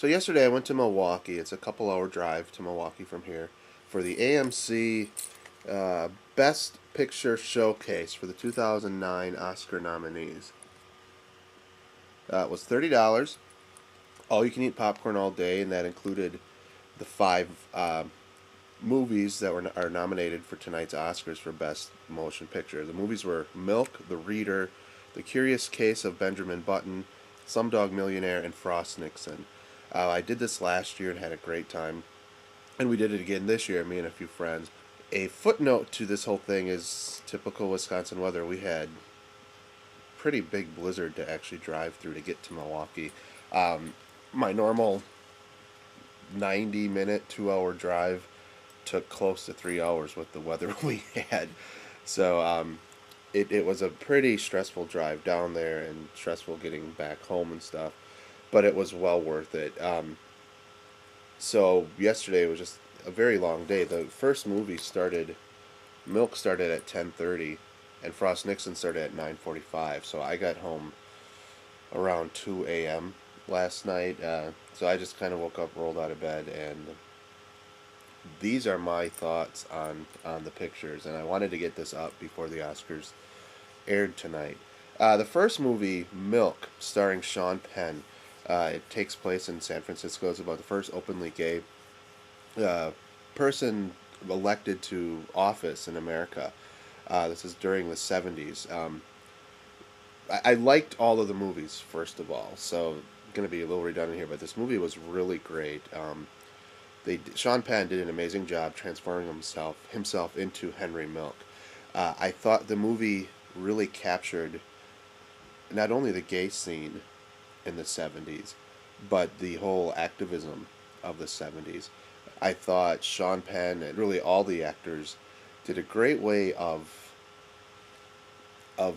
So yesterday I went to Milwaukee. It's a couple-hour drive to Milwaukee from here for the AMC Best Picture Showcase for the 2009 Oscar nominees. It was $30. All you can eat popcorn all day, and that included the five movies that are nominated for tonight's Oscars for Best Motion Picture. The movies were Milk, The Reader, The Curious Case of Benjamin Button, Slumdog Millionaire, and Frost Nixon. I did this last year and had a great time, and we did it again this year, me and a few friends. A footnote to this whole thing is typical Wisconsin weather. We had pretty big blizzard to actually drive through to get to Milwaukee. My normal 90-minute, 2-hour drive took close to 3 hours with the weather we had. So it was a pretty stressful drive down there and stressful getting back home and stuff, but it was well worth it. So yesterday was just a very long day. The first movie started, Milk started at 10:30, and Frost Nixon started at 9:45. So I got home around 2 a.m. last night. So I just kind of woke up, rolled out of bed, and these are my thoughts on the pictures. And I wanted to get this up before the Oscars aired tonight. The first movie, Milk, starring Sean Penn. It takes place in San Francisco. It's about the first openly gay person elected to office in America. This is during the 70s. I liked all of the movies, first of all, so going to be a little redundant here, but this movie was really great. Sean Penn did an amazing job transforming himself into Henry Milk. I thought the movie really captured not only the gay scene in the 70s, but the whole activism of the 70s. I thought Sean Penn and really all the actors did a great way of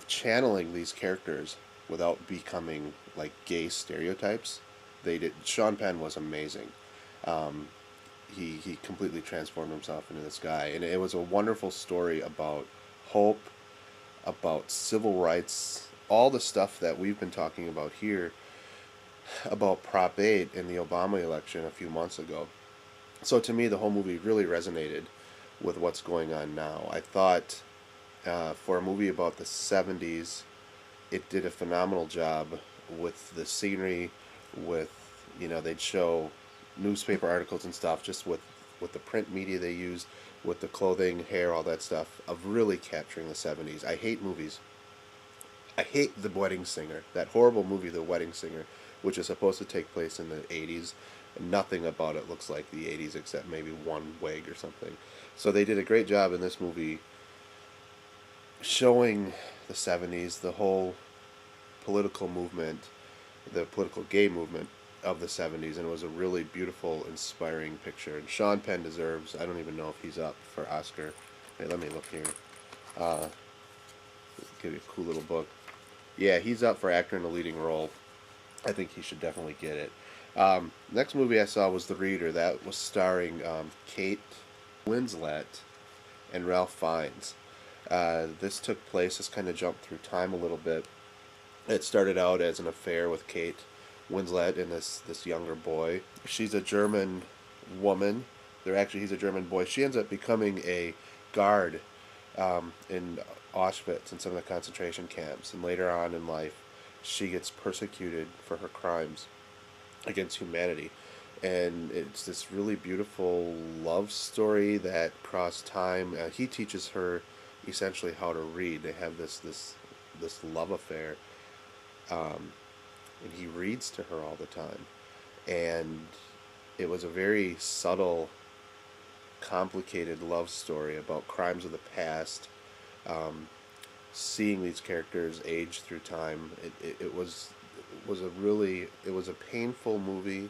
channeling these characters without becoming like gay stereotypes. They did. Sean Penn was amazing. He completely transformed himself into this guy, and it was a wonderful story about hope, about civil rights, all the stuff that we've been talking about here, about Prop 8 in the Obama election a few months ago. So to me, the whole movie really resonated with what's going on now. I thought for a movie about the 70s, it did a phenomenal job with the scenery, with, they'd show newspaper articles and stuff, just with the print media they used, with the clothing, hair, all that stuff, of really capturing the 70s. I hate movies. I hate The Wedding Singer, that horrible movie, The Wedding Singer, which is supposed to take place in the 80s. Nothing about it looks like the 80s except maybe one wig or something. So they did a great job in this movie showing the 70s, the whole political movement, the political gay movement of the 70s, and it was a really beautiful, inspiring picture. And Sean Penn deserves, I don't even know if he's up for Oscar. Hey, let me look here. Give you a cool little book. Yeah, he's up for actor in a leading role. I think he should definitely get it. Next movie I saw was The Reader. That was starring Kate Winslet and Ralph Fiennes. This took place, this kind of jumped through time a little bit. It started out as an affair with Kate Winslet and this younger boy. She's a German woman. He's a German boy. She ends up becoming a guard in Auschwitz and some of the concentration camps. And later on in life, she gets persecuted for her crimes against humanity. And it's this really beautiful love story that crossed time. He teaches her essentially how to read. They have this love affair, and he reads to her all the time. And it was a very subtle, complicated love story about crimes of the past. Seeing these characters age through time, it was a painful movie.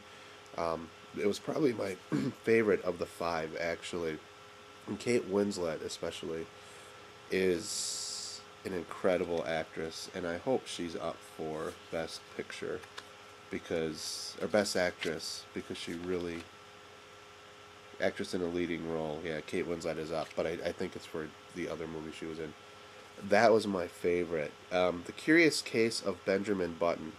It was probably my favorite of the five, actually. And Kate Winslet, especially, is an incredible actress, and I hope she's up for Best Picture or Best Actress, because she really, actress in a leading role. Yeah, Kate Winslet is up, but I think it's for the other movie she was in. That was my favorite. The Curious Case of Benjamin Button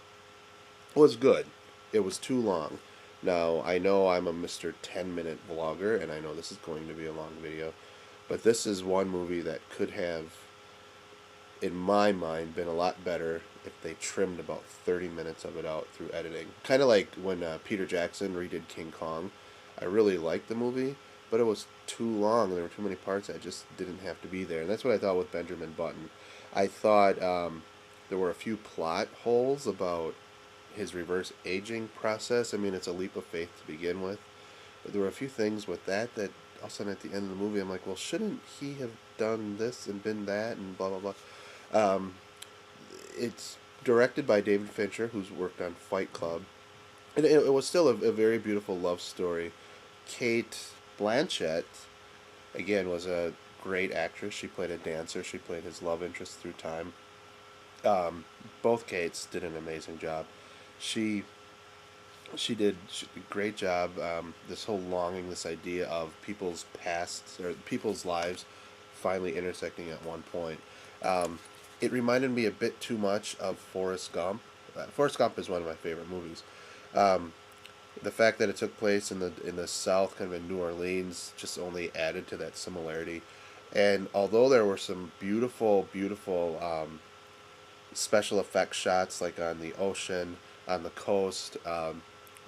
was good. It was too long. Now, I know I'm a Mr. 10-minute vlogger, and I know this is going to be a long video, but this is one movie that could have, in my mind, been a lot better if they trimmed about 30 minutes of it out through editing. Kind of like when Peter Jackson redid King Kong. I really liked the movie, but it was too long. There were too many parts that just didn't have to be there. And that's what I thought with Benjamin Button. I thought there were a few plot holes about his reverse aging process. I mean, it's a leap of faith to begin with. But there were a few things with that all of a sudden at the end of the movie, I'm like, well, shouldn't he have done this and been that and blah, blah, blah. Um, it's directed by David Fincher, who's worked on Fight Club. And it was still a very beautiful love story. Kate Blanchett, again, was a great actress. She played a dancer. She played his love interest through time. Both Kates did an amazing job. She she did a great job. This whole longing, this idea of people's pasts or people's lives finally intersecting at one point. Um, it reminded me a bit too much of Forrest Gump. Forrest Gump is one of my favorite movies. Um, the fact that it took place in the South, kind of in New Orleans, just only added to that similarity. And although there were some beautiful special effects shots, like on the ocean, on the coast,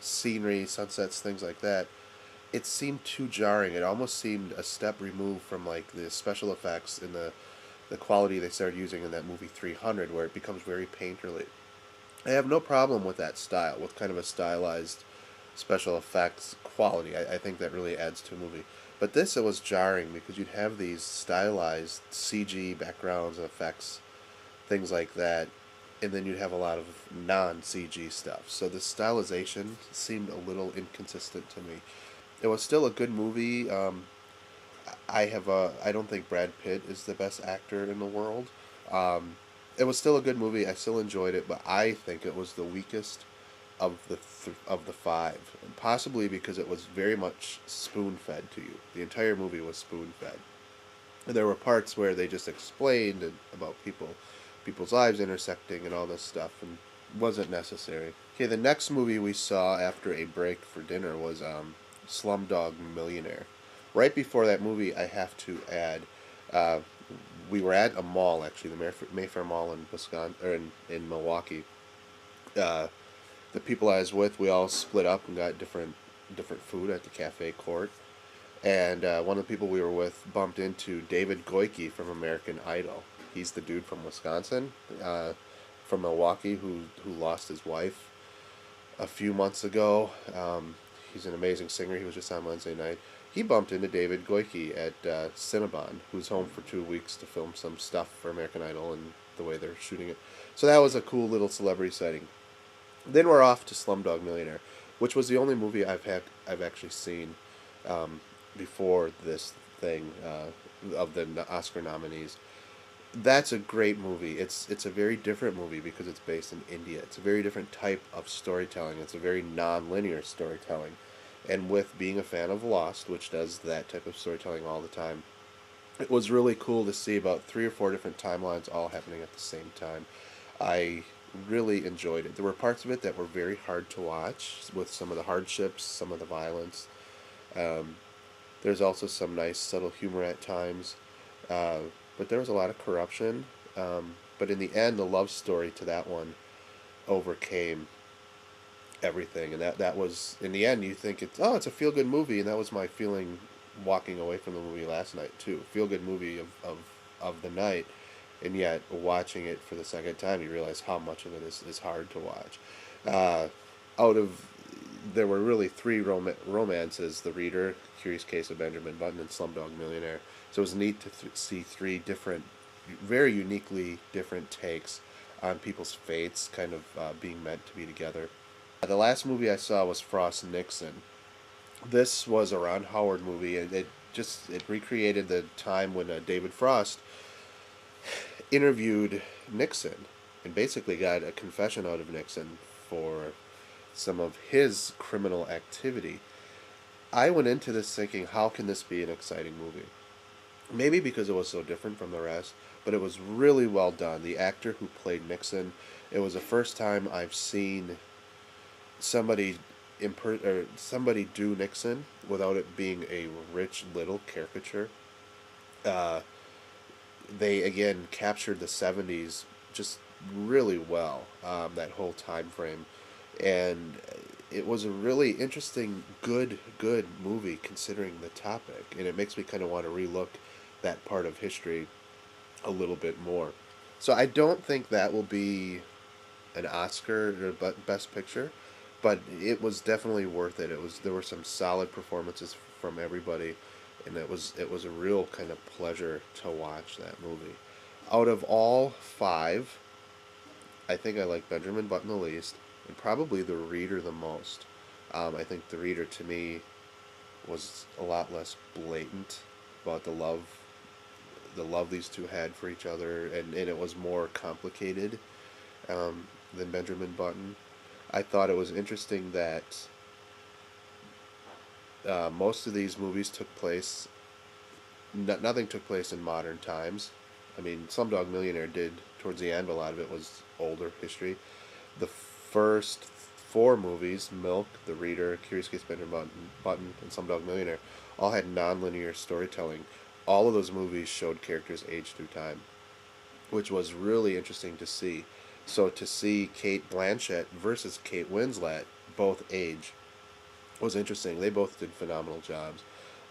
scenery, sunsets, things like that, it seemed too jarring. It almost seemed a step removed from like the special effects and the quality they started using in that movie 300, where it becomes very painterly. I have no problem with that style, with kind of a stylized special effects quality. I think that really adds to a movie. But this, it was jarring because you'd have these stylized CG backgrounds and effects, things like that, and then you'd have a lot of non-CG stuff. So the stylization seemed a little inconsistent to me. It was still a good movie. I don't think Brad Pitt is the best actor in the world. Um, it was still a good movie. I still enjoyed it, but I think it was the weakest of of the five, possibly because it was very much spoon fed to you. The entire movie was spoon fed. And there were parts where they just explained about people's lives intersecting and all this stuff, and wasn't necessary. Okay, the next movie we saw after a break for dinner was Slumdog Millionaire. Right before that movie, I have to add, uh, we were at a mall, actually, the Mayfair Mall in Wisconsin, or in Milwaukee. Uh, the people I was with, we all split up and got different food at the cafe court. And one of the people we were with bumped into David Gokey from American Idol. He's the dude from Wisconsin, from Milwaukee, who lost his wife a few months ago. He's an amazing singer. He was just on Wednesday night. He bumped into David Gokey at Cinnabon, who's home for 2 weeks to film some stuff for American Idol and the way they're shooting it. So that was a cool little celebrity sighting. Then we're off to Slumdog Millionaire, which was the only movie I've actually seen before this thing of the Oscar nominees. That's a great movie. It's a very different movie because it's based in India. It's a very different type of storytelling. It's a very non-linear storytelling. And with being a fan of Lost, which does that type of storytelling all the time, it was really cool to see about 3 or 4 different timelines all happening at the same time. I really enjoyed it. There were parts of it that were very hard to watch, with some of the hardships, some of the violence. Um, there's also some nice subtle humor at times, uh, but there was a lot of corruption. But in the end, the love story to that one overcame everything, and that was, in the end, you think it's a feel good movie, and that was my feeling walking away from the movie last night too. Feel good movie of the night, and yet watching it for the second time, you realize how much of it is hard to watch. Uh, out of There were really three romances: The Reader, Curious Case of Benjamin Button, and Slumdog Millionaire. So it was neat to see three different, very uniquely different takes on people's fates, kind of being meant to be together. The last movie I saw was Frost Nixon. This was a Ron Howard movie, and it recreated the time when David Frost interviewed Nixon and basically got a confession out of Nixon for some of his criminal activity. I went into this thinking, how can this be an exciting movie? Maybe because it was so different from the rest, but it was really well done. The actor who played Nixon, it was the first time I've seen somebody or somebody do Nixon without it being a rich little caricature. Uh, they again captured the '70s just really well, that whole time frame, and it was a really interesting, good movie considering the topic, and it makes me kind of want to relook that part of history a little bit more. So I don't think that will be an Oscar or Best Picture, but it was definitely worth it. There were some solid performances from everybody, and it was a real kind of pleasure to watch that movie. Out of all five, I think I like Benjamin Button the least, and probably The Reader the most. I think The Reader to me was a lot less blatant about the love these two had for each other, and it was more complicated, than Benjamin Button. I thought it was interesting that most of these movies took place. Nothing took place in modern times. I mean, Slumdog Millionaire did towards the end, but a lot of it was older history. The first four movies, Milk, The Reader, Curious Case Benjamin Button, and Slumdog Millionaire, all had non-linear storytelling. All of those movies showed characters age through time, which was really interesting to see. So to see Kate Blanchett versus Kate Winslet both age was interesting. They both did phenomenal jobs.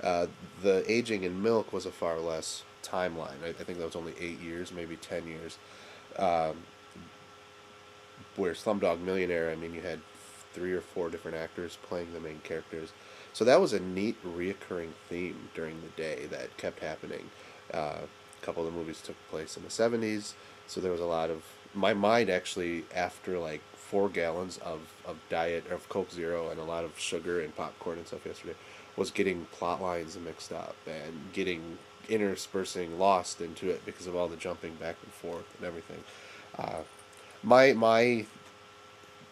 The aging in Milk was a far less timeline. I think that was only 8 years, maybe 10 years. Um, where Slumdog Millionaire, I mean, you had three or four different actors playing the main characters. So that was a neat reoccurring theme during the day that kept happening. A couple of the movies took place in the '70s, so there was a lot of my mind actually after like 4 gallons of diet of Coke Zero and a lot of sugar and popcorn and stuff yesterday was getting plot lines mixed up and getting interspersing lost into it because of all the jumping back and forth and everything. Uh, my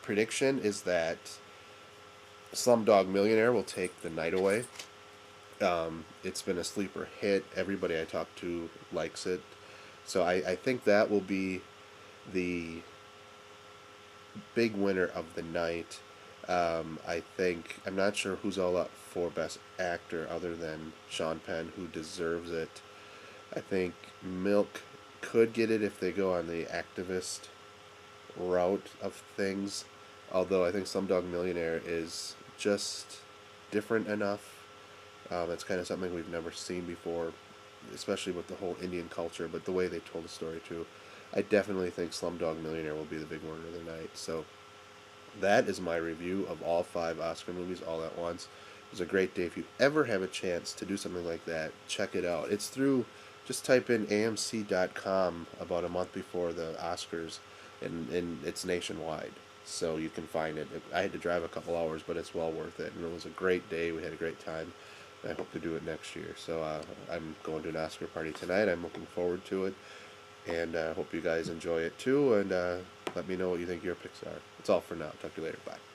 prediction is that Slumdog Millionaire will take the night away. It's been a sleeper hit. Everybody I talk to likes it. So I think that will be the big winner of the night. I'm not sure who's all up for Best Actor other than Sean Penn, who deserves it. I think Milk could get it if they go on the activist route of things. Although I think Slumdog Millionaire is just different enough. It's kind of something we've never seen before, especially with the whole Indian culture, but the way they told the story too. I definitely think Slumdog Millionaire will be the big winner of the night. So that is my review of all five Oscar movies all at once. It was a great day. If you ever have a chance to do something like that, check it out. It's through, just type in AMC.com about a month before the Oscars, and it's nationwide. So you can find it. I had to drive a couple hours, but it's well worth it. And it was a great day. We had a great time. I hope to do it next year. So I'm going to an Oscar party tonight. I'm looking forward to it. And I hope you guys enjoy it too. And let me know what you think your picks are. That's all for now. Talk to you later. Bye.